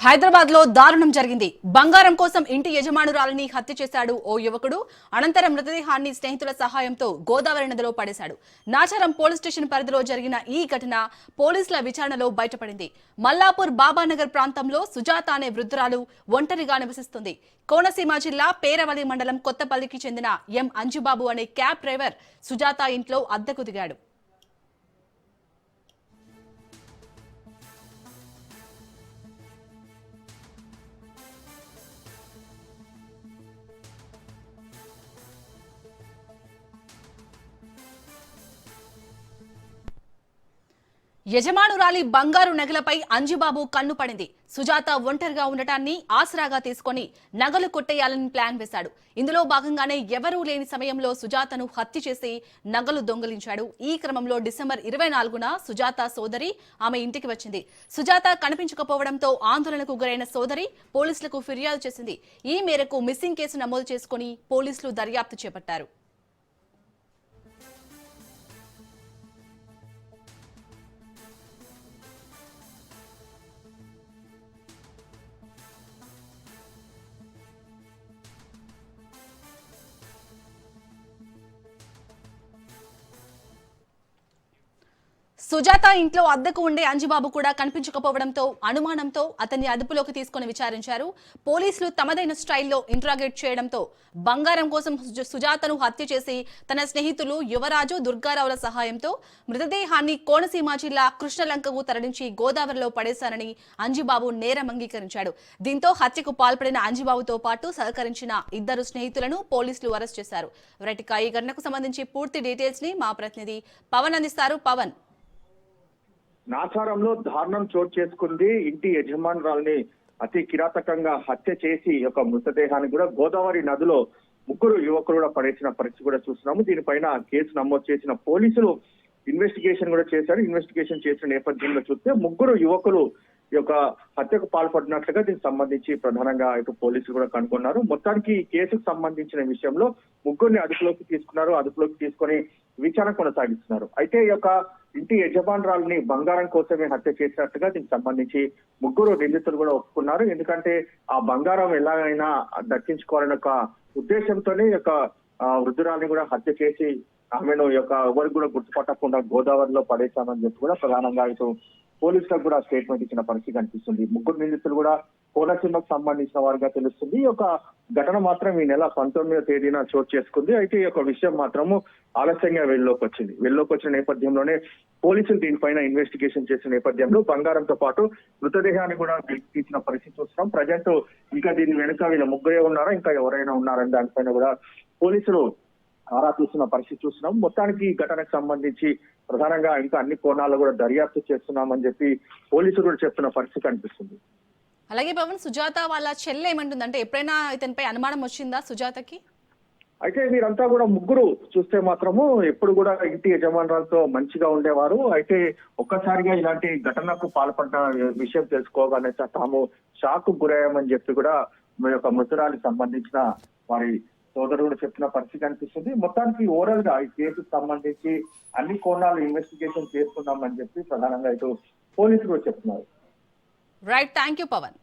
హైదరాబాద్ లో దారుణం జరిగింది. బంగారం కోసం ఇంటి యజమానురాలిని హత్య చేశాడు ఓ యువకుడు. అనంతరం మృతదేహాన్ని స్నేహితుల సహాయంతో గోదావరి నదిలో పడేశాడు. నాచారం పోలీస్ స్టేషన్ పరిధిలో జరిగిన ఈ ఘటన పోలీసుల విచారణలో బయటపడింది. మల్లాపూర్ బాబానగర్ ప్రాంతంలో సుజాత అనే వృద్ధురాలు ఒంటరిగా నివసిస్తుంది. కోనసీమ జిల్లా పేరవలి మండలం కొత్తపల్లికి చెందిన ఎం అంజుబాబు అనే క్యాబ్ డ్రైవర్ సుజాత ఇంట్లో అద్దెకు దిగాడు. యజమానురాలి బంగారు నగలపై అంజుబాబు కన్ను పడింది. సుజాత ఒంటరిగా ఉండటాన్ని ఆసరాగా తీసుకుని నగలు కొట్టేయాలని ప్లాన్ వేశాడు. ఇందులో భాగంగానే ఎవరూ లేని సమయంలో సుజాతను హత్య చేసి నగలు దొంగిలించాడు. ఈ క్రమంలో డిసెంబర్ 24న సుజాత సోదరి ఆమె ఇంటికి వచ్చింది. సుజాత కనిపించకపోవడంతో ఆందోళనకు గురైన సోదరి పోలీసులకు ఫిర్యాదు చేసింది. ఈ మేరకు మిస్సింగ్ కేసు నమోదు చేసుకుని పోలీసులు దర్యాప్తు చేపట్టారు. సుజాత ఇంట్లో అద్దెకు ఉండే అంజుబాబు కూడా కనిపించకపోవడంతో అనుమానంతో అతన్ని అదుపులోకి తీసుకుని విచారించారు. పోలీసులు తమదైన స్టైల్లో ఇంట్రాగేట్ చేయడంతో బంగారం కోసం సుజాతను హత్య చేసి తన స్నేహితులు యువరాజు దుర్గారావుల సహాయంతో మృతదేహాన్ని కోనసీమ జిల్లా కృష్ణలంకకు తరలించి గోదావరిలో పడేశారని అంజుబాబు నేరం అంగీకరించాడు. దీంతో హత్యకు పాల్పడిన అంజుబాబుతో పాటు సహకరించిన ఇద్దరు స్నేహితులను పోలీసులు అరెస్ట్ చేశారు. ఈ ఘటనకు సంబంధించి పూర్తి డీటెయిల్స్ ని మా ప్రతినిధి పవన్ అందిస్తారు. పవన్, నాచారంలో దారుణం చోటు చేసుకుంది. ఇంటి యజమానురాల్ని అతి కిరాతకంగా హత్య చేసి ఒక మృతదేహాన్ని కూడా గోదావరి నదిలో ముగ్గురు యువకులు కూడా పడేసిన పరిస్థితి కూడా చూస్తున్నాము. దీనిపైన కేసు నమోదు చేసిన పోలీసులు ఇన్వెస్టిగేషన్ కూడా చేశారు. ఇన్వెస్టిగేషన్ చేసిన నేపథ్యంలో చూస్తే ముగ్గురు యువకులు ఈ యొక్క హత్యకు పాల్పడినట్లుగా దీనికి సంబంధించి ప్రధానంగా ఇటు పోలీసులు కూడా కనుగొన్నారు. మొత్తానికి ఈ కేసుకు సంబంధించిన విషయంలో ముగ్గురిని అదుపులోకి తీసుకున్నారు. అదుపులోకి తీసుకొని విచారణ కొనసాగిస్తున్నారు. అయితే ఈ యొక్క ఇంటి యజమానురాలని బంగారం కోసమే హత్య చేసినట్టుగా దీనికి సంబంధించి ముగ్గురు నిందితులు కూడా ఒప్పుకున్నారు. ఎందుకంటే ఆ బంగారం ఎలాగైనా దక్కించుకోవాలనే ఒక ఉద్దేశంతోనే ఈ యొక్క వృద్ధురాలని కూడా హత్య చేసి ఆమెను ఈ యొక్క ఎవరికి కూడా గుర్తుపట్టకుండా గోదావరిలో పడేశామని చెప్పి కూడా ప్రధానంగా ఇటు పోలీసులకు కూడా స్టేట్మెంట్ ఇచ్చిన పరిస్థితి కనిపిస్తుంది. ముగ్గురు నిందితులు కూడా కోనసీమకు సంబంధించిన వారిగా తెలుస్తుంది. ఈ యొక్క ఘటన మాత్రం ఈ నెల 19వ తేదీన చోటు చేసుకుంది. అయితే ఈ యొక్క విషయం మాత్రము ఆలస్యంగా వెలుగులోకి వచ్చింది. వెలుగులోకి వచ్చిన నేపథ్యంలోనే పోలీసులు దీనిపైన ఇన్వెస్టిగేషన్ చేసిన నేపథ్యంలో బంగారంతో పాటు మృతదేహాన్ని కూడా తీసిన పరిస్థితి చూస్తున్నాం. ప్రజెంట్ ఇంకా దీని వెనుక వీళ్ళ ముగ్గురే ఉన్నారా, ఇంకా ఎవరైనా ఉన్నారని దానిపైన కూడా పోలీసులు ఆరా తీస్తున్న పరిస్థితి చూస్తున్నాం. మొత్తానికి ఈ ఘటనకు సంబంధించి ప్రధానంగా ఇంకా అన్ని కోణాల్లో కూడా దర్యాప్తు చేస్తున్నామని చెప్పి పోలీసులు కూడా చెప్తున్న పరిస్థితి కనిపిస్తుంది. అలాగే పవన్, సుజాత వాళ్ళ చెల్లె ఏమంటుందంటే ఎప్పుడైనా ఇతనిపై అనుమానం వచ్చిందా సుజాతకి? అయితే వీరంతా కూడా ముగ్గురు చూస్తే మాత్రము ఎప్పుడు కూడా ఇంటి యజమానులతో మంచిగా ఉండేవారు. అయితే ఒక్కసారిగా ఇలాంటి ఘటనకు పాల్పడ్డ విషయం తెలుసుకోగానే తాము షాక్ గురయ్యామని చెప్పి కూడా మీ యొక్క మృతురాలికి సంబంధించిన వారి సోదరుడు కూడా చెప్తున్న పరిస్థితి కనిపిస్తుంది. మొత్తానికి ఓవరాల్ గా ఈ కేసుకు సంబంధించి అన్ని కోణాలు ఇన్వెస్టిగేషన్ చేస్తున్నామని చెప్పి ప్రధానంగా ఇటు పోలీసులు చెప్తున్నారు. Right, thank you Pawan.